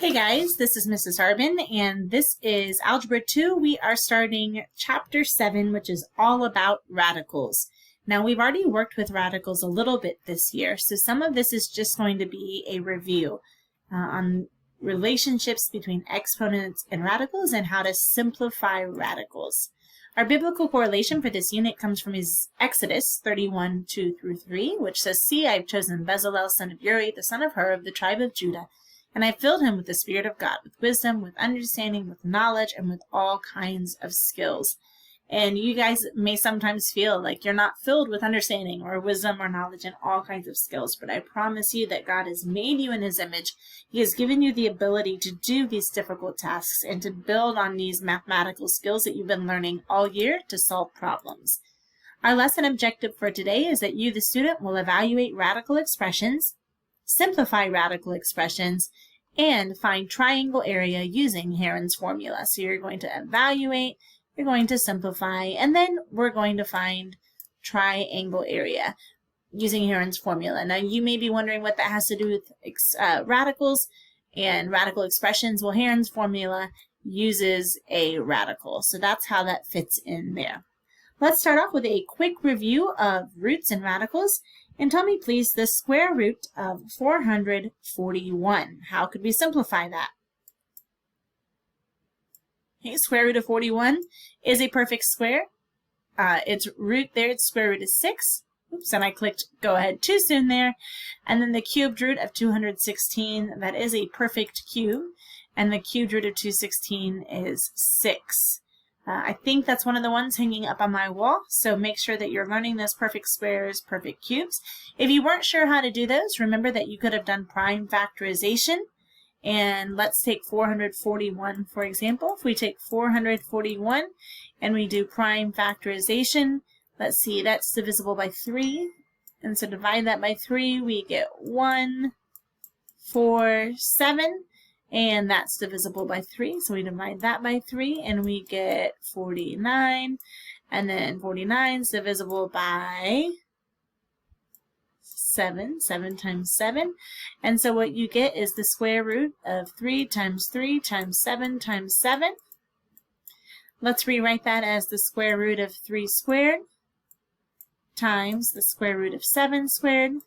Hey guys, this is Mrs. Harbin, and this is Algebra 2. We are starting Chapter 7, which is all about radicals. Now, we've already worked with radicals a little bit this year, so some of this is just going to be a review on relationships between exponents and radicals and how to simplify radicals. Our biblical correlation for this unit comes from Exodus 31, 2 through 3, which says, "See, I have chosen Bezalel, son of Uri, the son of Hur, of the tribe of Judah, and I filled him with the Spirit of God, with wisdom, with understanding, with knowledge, and with all kinds of skills." And you guys may sometimes feel like you're not filled with understanding or wisdom or knowledge and all kinds of skills, but I promise you that God has made you in His image. He has given you the ability to do these difficult tasks and to build on these mathematical skills that you've been learning all year to solve problems. Our lesson objective for today is that you, the student, will evaluate radical expressions, simplify radical expressions, and find triangle area using Heron's formula. So you're going to evaluate, you're going to simplify, and then we're going to find triangle area using Heron's formula. Now you may be wondering what that has to do with radicals and radical expressions. Well, Heron's formula uses a radical, so that's how that fits in there. Let's start off with a quick review of roots and radicals. And tell me, please, the square root of 441. How could we simplify that? Okay, square root of 41 is a perfect square. Its root there, its square root is 6. Oops, and I clicked go ahead too soon there. And then the cubed root of 216, that is a perfect cube. And the cubed root of 216 is 6. I think that's one of the ones hanging up on my wall, so make sure that you're learning those perfect squares, perfect cubes. If you weren't sure how to do those, remember that you could have done prime factorization. And let's take 441, for example. If we take 441 and we do prime factorization, let's see, that's divisible by 3. And so divide that by 3, we get 1, 4, 7. And that's divisible by 3, so we divide that by 3, and we get 49. And then 49 is divisible by 7, 7 times 7. And so what you get is the square root of 3 times 3 times 7 times 7. Let's rewrite that as the square root of 3 squared times the square root of 7 squared.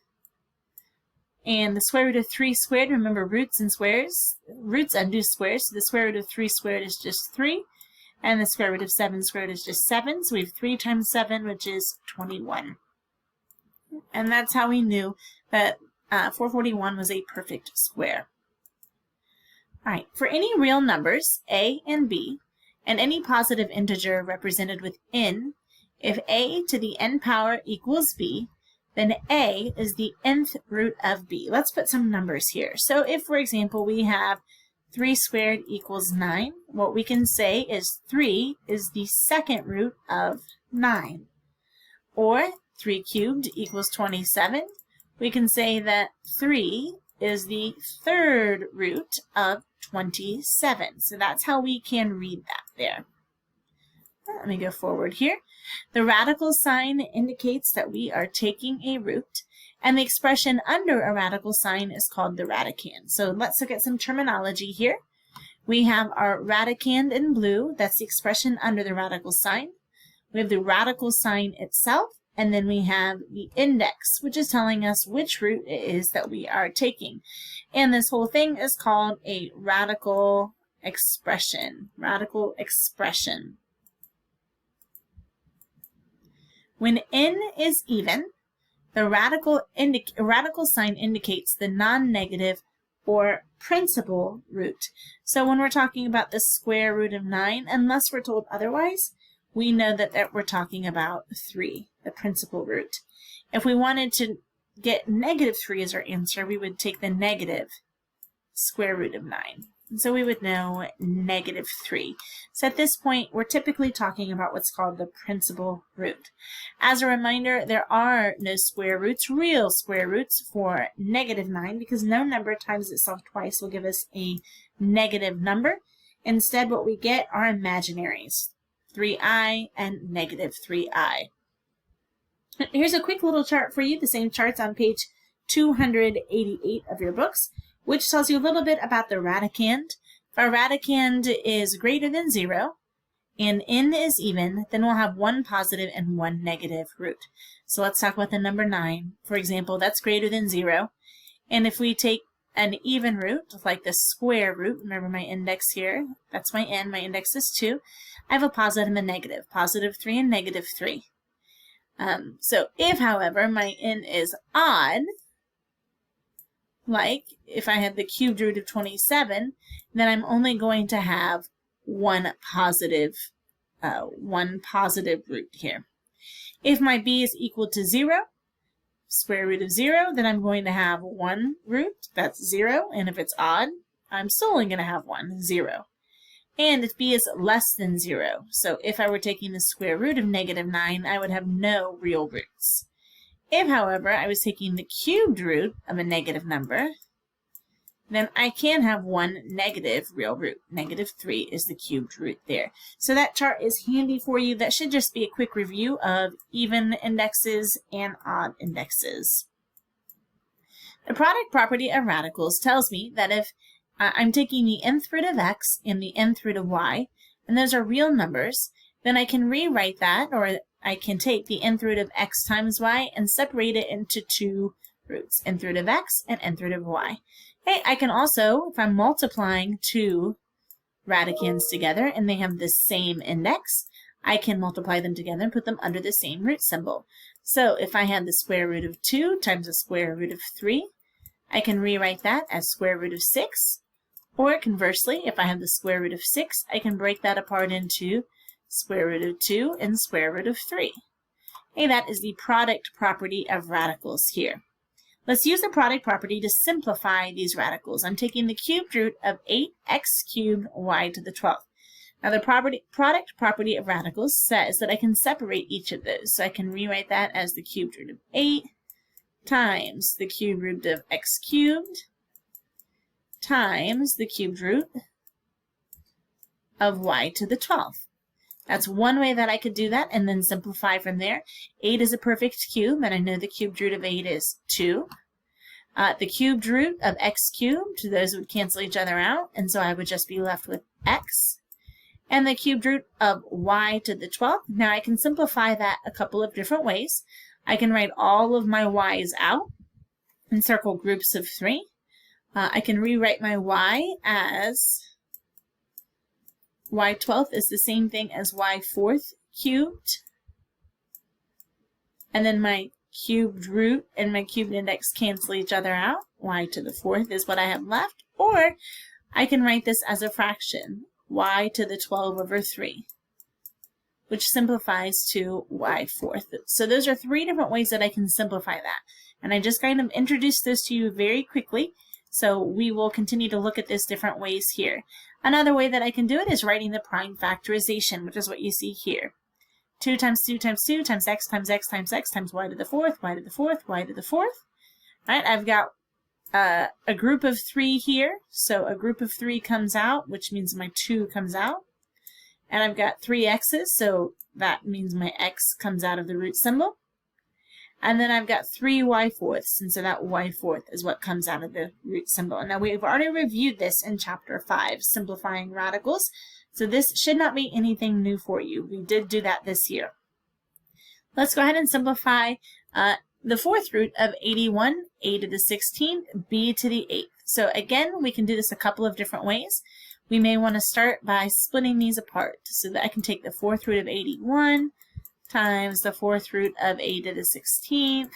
And the square root of 3 squared, remember roots and squares, roots undo squares, so the square root of 3 squared is just 3, and the square root of 7 squared is just 7, so we have 3 times 7, which is 21. And that's how we knew that 441 was a perfect square. All right, for any real numbers, a and b, and any positive integer represented with n, if a to the n power equals b, then a is the nth root of b. Let's put some numbers here. So if, for example, we have 3 squared equals 9, what we can say is 3 is the second root of 9. Or 3 cubed equals 27. We can say that 3 is the third root of 27. So that's how we can read that there. Let me go forward here. The radical sign indicates that we are taking a root, and the expression under a radical sign is called the radicand. So let's look at some terminology here. We have our radicand in blue, that's the expression under the radical sign. We have the radical sign itself, and then we have the index, which is telling us which root it is that we are taking. And this whole thing is called a radical expression. Radical expression. When n is even, the radical sign indicates the non-negative or principal root. So when we're talking about the square root of 9, unless we're told otherwise, we know that we're talking about 3, the principal root. If we wanted to get negative 3 as our answer, we would take the negative square root of 9. And so we would know negative 3. So at this point, we're typically talking about what's called the principal root. As a reminder, there are no square roots, real square roots for negative 9, because no number times itself twice will give us a negative number. Instead, what we get are imaginaries, 3i and negative 3i. Here's a quick little chart for you. The same chart's on page 288 of your books. which tells you a little bit about the radicand. If our radicand is greater than 0 and n is even, then we'll have one positive and one negative root. So let's talk about the number 9. For example, that's greater than 0. And if we take an even root, like the square root, remember my index here, that's my n, my index is 2, I have a positive and a negative, positive 3 and negative 3. So if, however, my n is odd, like if I had the cubed root of 27, then I'm only going to have one positive root here. If my b is equal to 0, square root of 0, then I'm going to have one root, that's 0, and if it's odd, I'm still only going to have 1, 0. And if b is less than 0, so if I were taking the square root of negative 9, I would have no real roots. If, however, I was taking the cubed root of a negative number, then I can have one negative real root. Negative 3 is the cubed root there. So that chart is handy for you. That should just be a quick review of even indexes and odd indexes. The product property of radicals tells me that if I'm taking the nth root of x and the nth root of y, and those are real numbers, then I can rewrite that, or I can take the nth root of x times y and separate it into two roots, nth root of x and nth root of y. Hey, I can also, if I'm multiplying two radicands together and they have the same index, I can multiply them together and put them under the same root symbol. So if I had the square root of 2 times the square root of 3, I can rewrite that as square root of 6. Or conversely, if I have the square root of 6, I can break that apart into square root of 2 and square root of 3. Hey, that is the product property of radicals here. Let's use the product property to simplify these radicals. I'm taking the cubed root of 8x cubed y to the 12th. Now the product property of radicals says that I can separate each of those. So I can rewrite that as the cubed root of 8 times the cubed root of x cubed times the cubed root of y to the 12th. That's one way that I could do that and then simplify from there. 8 is a perfect cube, and I know the cubed root of 8 is 2. The cubed root of x cubed, those would cancel each other out, and so I would just be left with x. And the cubed root of y to the 12th. Now I can simplify that a couple of different ways. I can write all of my y's out and circle groups of 3. I can rewrite my y as y 12th is the same thing as y 4th cubed. And then my cubed root and my cubed index cancel each other out. Y to the 4th is what I have left. Or I can write this as a fraction, y to the 12 over 3, which simplifies to y 4th. So those are 3 different ways that I can simplify that. And I just kind of introduced this to you very quickly. So we will continue to look at this different ways here. Another way that I can do it is writing the prime factorization, which is what you see here. 2 times 2 times 2 times x times x times x times y to the 4th, y to the 4th, y to the 4th. Right, I've got a group of 3 here. So a group of 3 comes out, which means my 2 comes out. And I've got 3 x's, so that means my x comes out of the root symbol. And then I've got 3 y-4ths, and so that y-4th is what comes out of the root symbol. Now we've already reviewed this in chapter 5, simplifying radicals, so this should not be anything new for you. We did do that this year. Let's go ahead and simplify the 4th root of 81, a to the 16th, b to the 8th. So again, we can do this a couple of different ways. We may want to start by splitting these apart so that I can take the 4th root of 81 times the 4th root of a to the 16th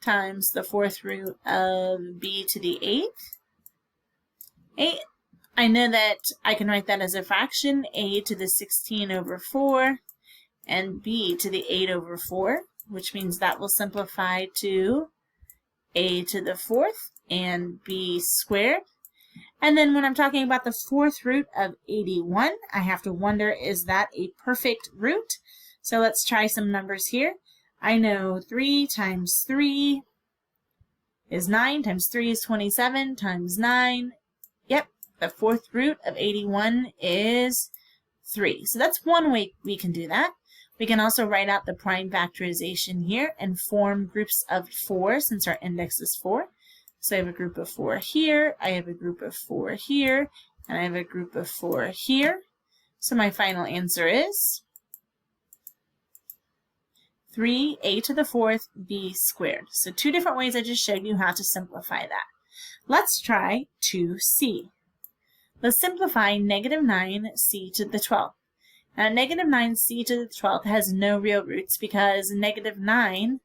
times the 4th root of b to the 8th. I know that I can write that as a fraction, a to the 16 over 4 and b to the 8 over 4, which means that will simplify to a to the 4th and b squared. And then when I'm talking about the 4th root of 81, I have to wonder, is that a perfect root? So let's try some numbers here. I know 3 times 3 is 9, times 3 is 27, times 9. Yep, the 4th root of 81 is 3. So that's one way we can do that. We can also write out the prime factorization here and form groups of 4 since our index is 4. So I have a group of 4 here, I have a group of 4 here, and I have a group of 4 here. So my final answer is 3a to the 4th b squared. So 2 different ways I just showed you how to simplify that. Let's try 2c. Let's simplify negative 9c to the 12th. Now negative 9c to the 12th has no real roots because negative 9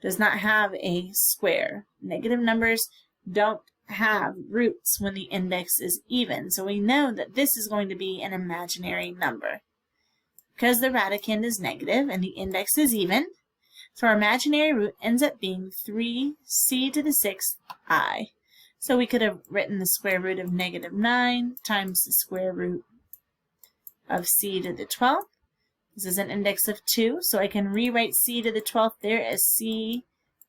does not have a square. Negative numbers don't have roots when the index is even. So we know that this is going to be an imaginary number. Because the radicand is negative and the index is even, so our imaginary root ends up being 3c to the 6th I. So we could have written the square root of negative 9 times the square root of c to the 12th. This is an index of 2, so I can rewrite c to the 12th there as c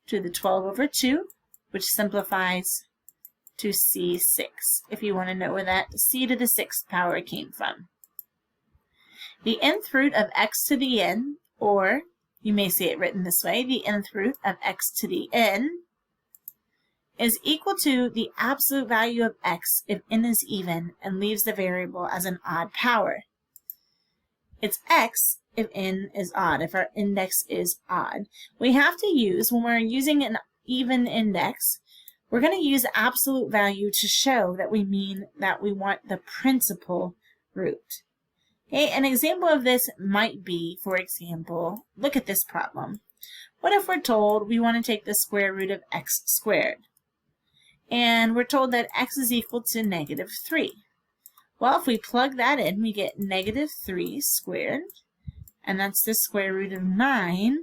to the 12 over 2, which simplifies to c6, if you want to know where that c to the 6th power came from. The nth root of x to the n, or you may see it written this way, the nth root of x to the n, is equal to the absolute value of x if n is even and leaves the variable as an odd power. It's x if n is odd, if our index is odd. We have to use, when we're using an even index, we're going to use absolute value to show that we mean that we want the principal root. Okay, an example of this might be, for example, look at this problem. What if we're told we want to take the square root of x squared? And we're told that x is equal to negative 3. Well, if we plug that in, we get negative 3 squared, and that's the square root of 9.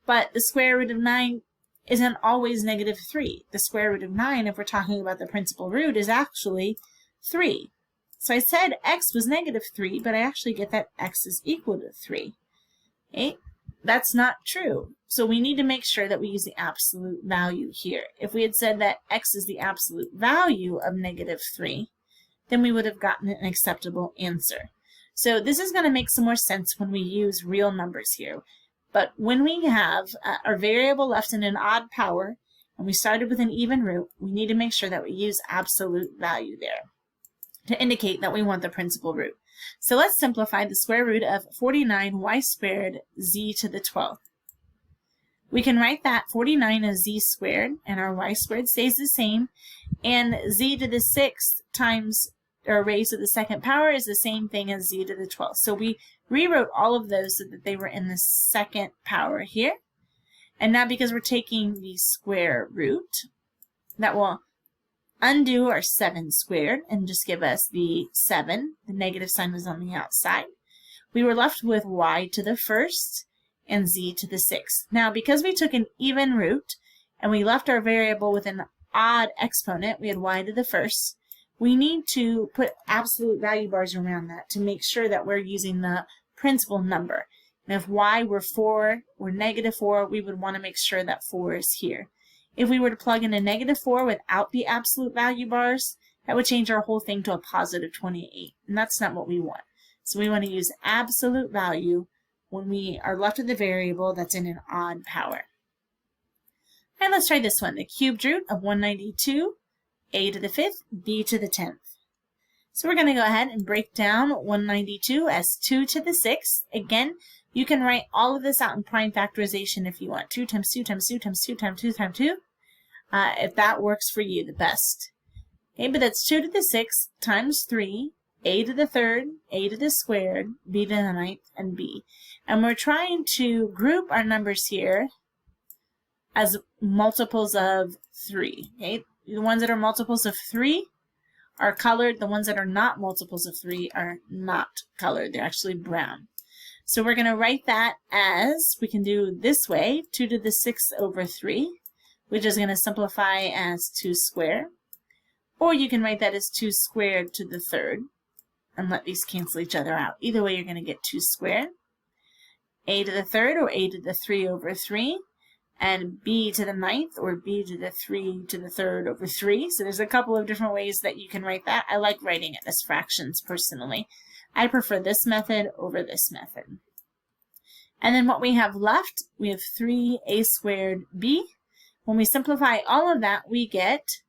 But the square root of 9 isn't always negative 3. The square root of 9, if we're talking about the principal root, is actually 3. So I said x was negative 3, but I actually get that x is equal to 3. Okay? That's not true. So we need to make sure that we use the absolute value here. If we had said that x is the absolute value of negative 3, then we would have gotten an acceptable answer. So this is going to make some more sense when we use real numbers here. But when we have our variable left in an odd power, and we started with an even root, we need to make sure that we use absolute value there to indicate that we want the principal root. So let's simplify the square root of 49y squared z to the 12th. We can write that 49 as z squared, and our y squared stays the same, and z to the 6th times, or raised to the 2nd power, is the same thing as z to the 12th. So we rewrote all of those so that they were in the 2nd power here. And now because we're taking the square root, that will undo our 7 squared and just give us the 7. The negative sign was on the outside. We were left with y to the 1st and z to the 6th. Now, because we took an even root and we left our variable with an odd exponent, we had y to the 1st, we need to put absolute value bars around that to make sure that we're using the principal number. And if y were 4 or negative 4, we would want to make sure that 4 is here. If we were to plug in a negative 4 without the absolute value bars, that would change our whole thing to a positive 28, and that's not what we want. So we want to use absolute value when we are left with a variable that's in an odd power. And let's try this one, the cubed root of 192, a to the 5th, b to the 10th. So we're going to go ahead and break down 192 as 2 to the 6th. Again, you can write all of this out in prime factorization if you want. 2 times 2 times 2 times 2 times 2 times 2. If that works for you the best. Okay, but that's 2 to the 6th times 3, a to the 3rd, a to the squared, b to the 9th, and b. And we're trying to group our numbers here as multiples of 3. Okay, the ones that are multiples of 3 are colored. The ones that are not multiples of 3 are not colored. They're actually brown. So we're going to write that as, we can do this way, 2 to the 6th over 3, which is going to simplify as 2 squared. Or you can write that as 2 squared to the 3rd and let these cancel each other out. Either way, you're going to get 2 squared. A to the 3rd or a to the 3 over 3. And b to the 9th or b to the 3 to the 3rd over 3. So there's a couple of different ways that you can write that. I like writing it as fractions personally. I prefer this method over this method. And then what we have left, we have 3a squared b, When we simplify all of that, we get